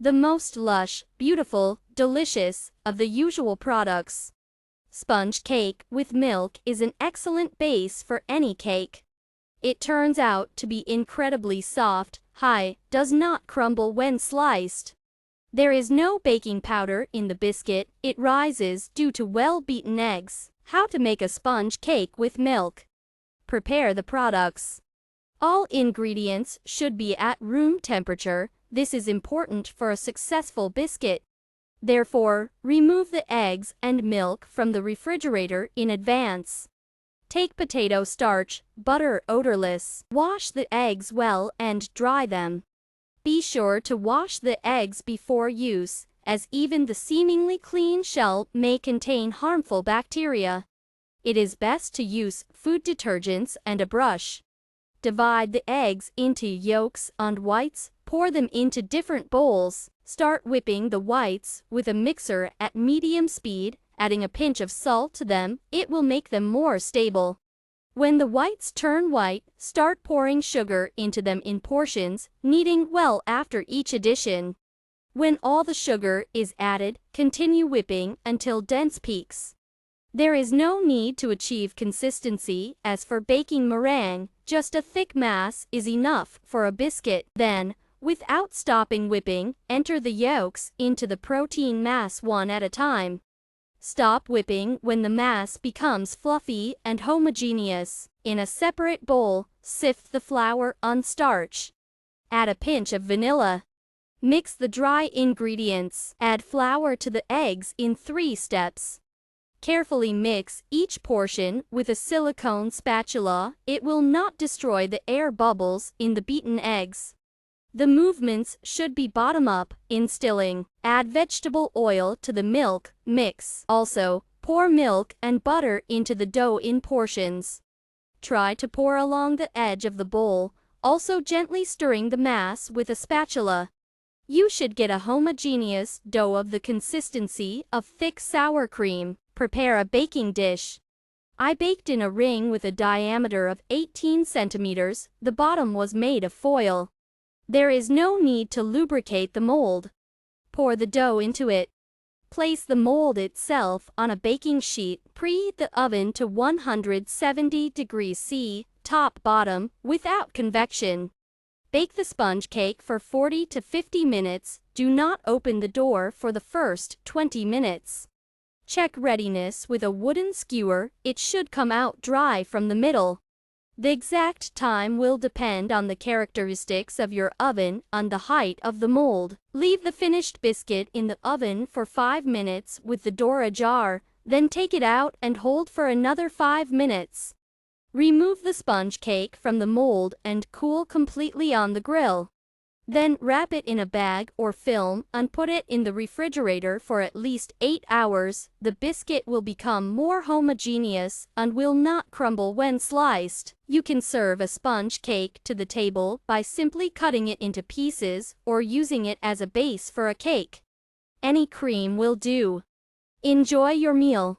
The most lush, beautiful, delicious of the usual products. Sponge cake with milk is an excellent base for any cake. It turns out to be incredibly soft, does not crumble when sliced. There is no baking powder in the biscuit, it rises due to well-beaten eggs. How to make a sponge cake with milk. Prepare the products. All ingredients should be at room temperature. This is important for a successful biscuit. Therefore, remove the eggs and milk from the refrigerator in advance. Take potato starch, butter odorless. Wash the eggs well and dry them. Be sure to wash the eggs before use, as even the seemingly clean shell may contain harmful bacteria. It is best to use food detergents and a brush. Divide the eggs into yolks and whites, pour them into different bowls. Start whipping the whites with a mixer at medium speed, adding a pinch of salt to them. It will make them more stable. When the whites turn white, start pouring sugar into them in portions, kneading well after each addition. When all the sugar is added, continue whipping until dense peaks. There is no need to achieve consistency as for baking meringue, just a thick mass is enough for a biscuit. Then, without stopping whipping, enter the yolks into the protein mass one at a time. Stop whipping when the mass becomes fluffy and homogeneous. In a separate bowl, sift the flour and starch. Add a pinch of vanilla. Mix the dry ingredients. Add flour to the eggs in 3 steps. Carefully mix each portion with a silicone spatula. It will not destroy the air bubbles in the beaten eggs. The movements should be bottom-up, instilling. Add vegetable oil to the milk mix. Also, pour milk and butter into the dough in portions. Try to pour along the edge of the bowl, also gently stirring the mass with a spatula. You should get a homogeneous dough of the consistency of thick sour cream. Prepare a baking dish. I baked in a ring with a diameter of 18 centimeters. The bottom was made of foil. There is no need to lubricate the mold. Pour the dough into it. Place the mold itself on a baking sheet. Preheat the oven to 170 degrees C, top-bottom, without convection. Bake the sponge cake for 40 to 50 minutes. Do not open the door for the first 20 minutes. Check readiness with a wooden skewer. It should come out dry from the middle. The exact time will depend on the characteristics of your oven and the height of the mold. Leave the finished biscuit in the oven for 5 minutes with the door ajar, then take it out and hold for another 5 minutes. Remove the sponge cake from the mold and cool completely on the grill. Then wrap it in a bag or film and put it in the refrigerator for at least 8 hours. The biscuit will become more homogeneous and will not crumble when sliced. You can serve a sponge cake to the table by simply cutting it into pieces or using it as a base for a cake. Any cream will do. Enjoy your meal.